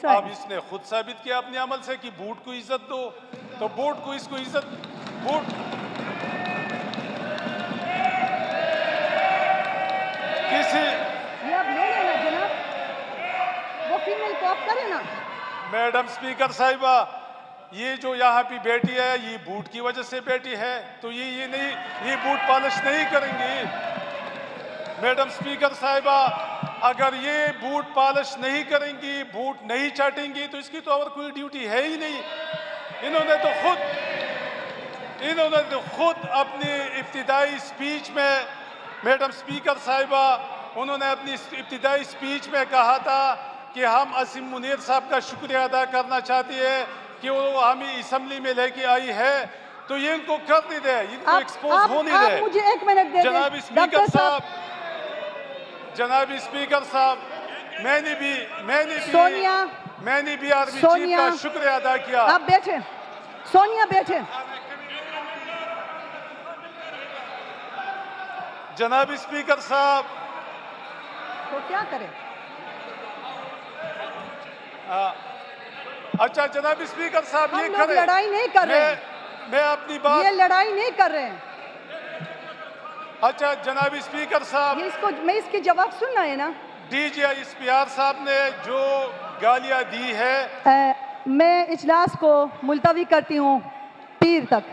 اب اس نے خود ثابت کیا اپنے عمل سے کہ بوٹ کو عزت دو، تو بوٹ کو اس کو عزت بوٹ کسی یہ اب لے لینا جناب، وہ فیمیل کو آپ کریں نا۔ میڈم سپیکر صاحبہ، یہ جو یہاں پہ بیٹی ہے یہ بوٹ کی وجہ سے بیٹی ہے، تو یہ نہیں، یہ بوٹ پالش نہیں کریں گی۔ میڈم سپیکر صاحبہ، اگر یہ بوٹ پالش نہیں کریں گی، بوٹ نہیں چاٹیں گی، تو اس کی تو اور کوئی ڈیوٹی ہے ہی نہیں۔ انہوں نے تو خود اپنی ابتدائی سپیچ میں، میڈم سپیکر صاحبہ، انہوں نے اپنی ابتدائی سپیچ میں کہا تھا کہ ہم عاصم منیر صاحب کا شکریہ ادا کرنا چاہتی ہے کہ وہ ہمیں اسمبلی میں لے کے آئی ہے، تو یہ ان کو کرنے دے، ان کو ایکسپوز ہونے دے۔ آپ مجھے ایک منٹ دے دیں جناب اسپیکر صاحب، میں نے بھی آرمی چیف کا شکریہ ادا کیا۔ آپ بیٹھیں، سونیا بیٹھیں۔ جناب اسپیکر صاحب، تو کیا کریں؟ اچھا جناب اسپیکر صاحب، یہ ہم لوگ لڑائی نہیں کر رہے ہیں، میں اپنی بات، یہ لڑائی نہیں کر رہے ہیں۔ اچھا جناب اسپیکر صاحب، میں اس کی جواب سننا ہے نا۔ D G I S P R صاحب نے جو گالیاں دی ہے، میں اجلاس کو ملتوی کرتی ہوں پیر تک۔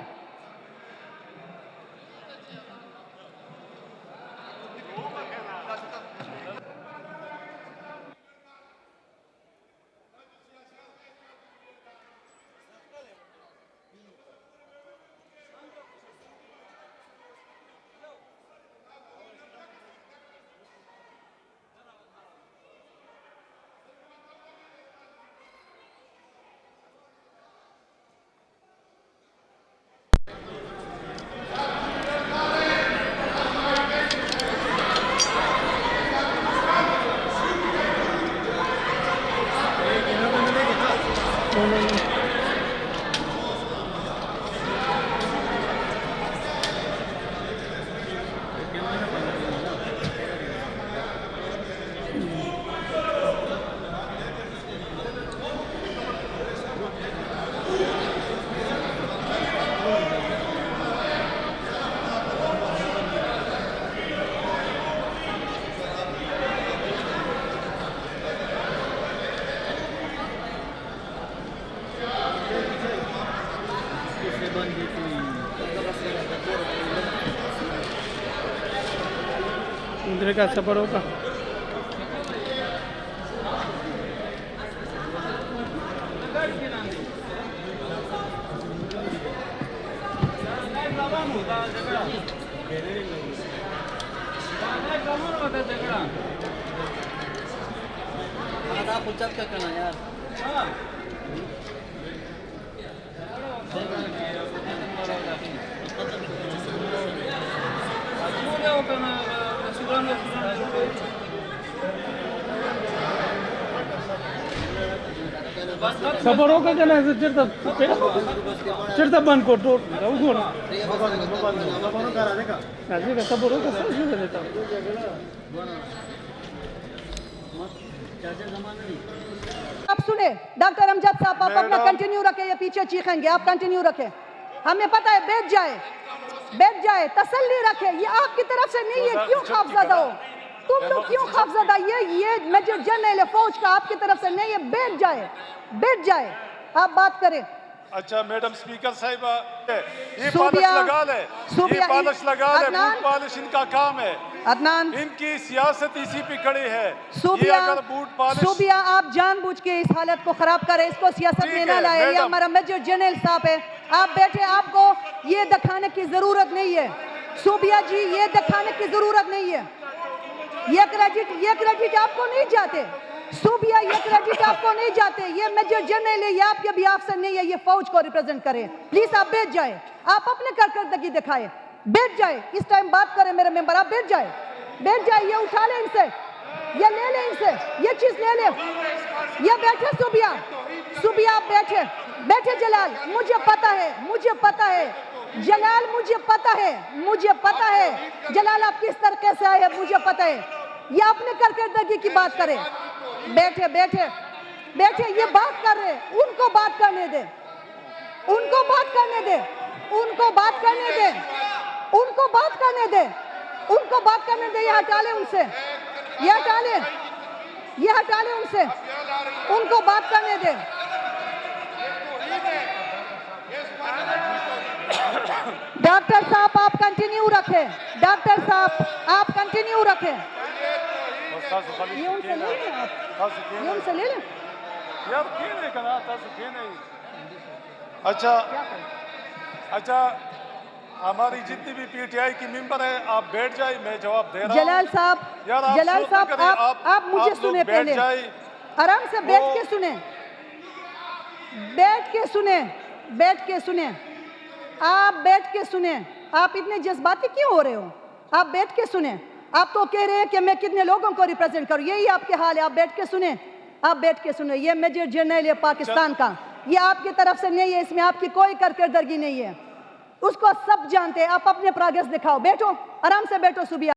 اندر کا سفر ہوگا۔ سفر ہوگا کیا نا چرتا بند کو ٹوٹ سفر ہوگا آپ سنیں ڈاکٹر امجد صاحب، آپ اپنا کنٹینیو رکھیں، یہ پیچھے چیخیں گے، آپ کنٹینیو رکھیں، ہمیں پتہ ہے، بیٹھ جائے، تسلی رکھیں، یہ آپ کی طرف سے نہیں ہے، کیوں خوف زدہ ہو؟ تم لوگ کیوں خوف زدہ؟ یہ میجر جنرل فوج کا آپ کی طرف سے نہیں ہے، بیٹھ جائے، آپ بات کریں۔ اچھا میڈم سپیکر صاحبہ، یہ پالش لگا لے، یہ پالش لگا لے، بوٹ پالش ان کا کام ہے، عدنان، ان کی سیاست اسی پہ کھڑی ہے۔ صوبیہ آپ جان بوجھ کے اس حالت کو خراب کریں، اس کو سیاست میں نہ لائے، یہ ہمارا میجر جنرل صاحب ہے، آپ بیٹھے، آپ کو یہ دکھانے کی ضرورت نہیں ہے، صوبیہ جی یہ دکھانے کی ضرورت نہیں ہے، یہ کریڈٹ آپ کو نہیں جاتے، صوبیہ یہ کریڈٹ آپ کو نہیں جاتے، یہ میجر جنرل ہے، یہ آپ کے بھی افسر نہیں ہے، یہ فوج کو ریپرزنٹ کرے، پلیز آپ بیٹھ جائیں، آپ اپنے کارکردگی دکھائیں، بیٹھ جائیں، اس ٹائم بات کریں میرے ممبر، آپ بیٹھ جائیں، یہ اٹھا لیں ان سے، یہ لے لیں ان سے، یہ چیز لے لیں، یہ بیٹھے صوبیہ آپ بیٹھے جلال، مجھے پتا ہے جلال، مجھے پتا ہے جلال آپ کس طریقے سے آئے ہیں، مجھے پتا ہے، یہ اپنے کارکردگی کی بات کریں، بیٹھے بیٹھے یہ بات کر رہے ان کو بات کرنے دے ان کو بات کرنے دے ان کو بات کرنے دے ان کو بات کرنے دے ان کو بات کرنے دے یہ ہٹا لے ان سے یہ ہٹا لے ان سے ان کو بات کرنے دے ڈاکٹر صاحب آپ کنٹینیو رکھیں ڈاکٹر صاحب آپ کنٹینیو رکھیں یہ ان سے لے لیں آپ یہ ان سے لے لیں یار کیوں نہیں کہنا تھا کیوں نہیں اچھا اچھا ہماری جتنی بھی پی ٹی آئی کی ممبر ہے آپ بیٹھ جائیں میں جواب دے رہا ہوں جلال صاحب آپ مجھے سنیں پہلے آرام سے بیٹھ کے سنیں بیٹھ کے سنیں بیٹھ کے سنیں آپ بیٹھ کے سنیں آپ اتنے جذباتی کیوں ہو رہے ہو آپ بیٹھ کے سنیں آپ تو کہہ رہے ہیں کہ میں کتنے لوگوں کو ریپریزنٹ کروں یہی آپ کے حال ہے آپ بیٹھ کے سنیں آپ بیٹھ کے سنیں یہ میجر جنرل ہے پاکستان کا یہ آپ کی طرف سے نہیں ہے اس میں آپ کی کوئی کارکردگی نہیں ہے اس کو سب جانتے ہیں آپ اپنے پروگریس دکھاؤ بیٹھو آرام سے بیٹھو صوبیہ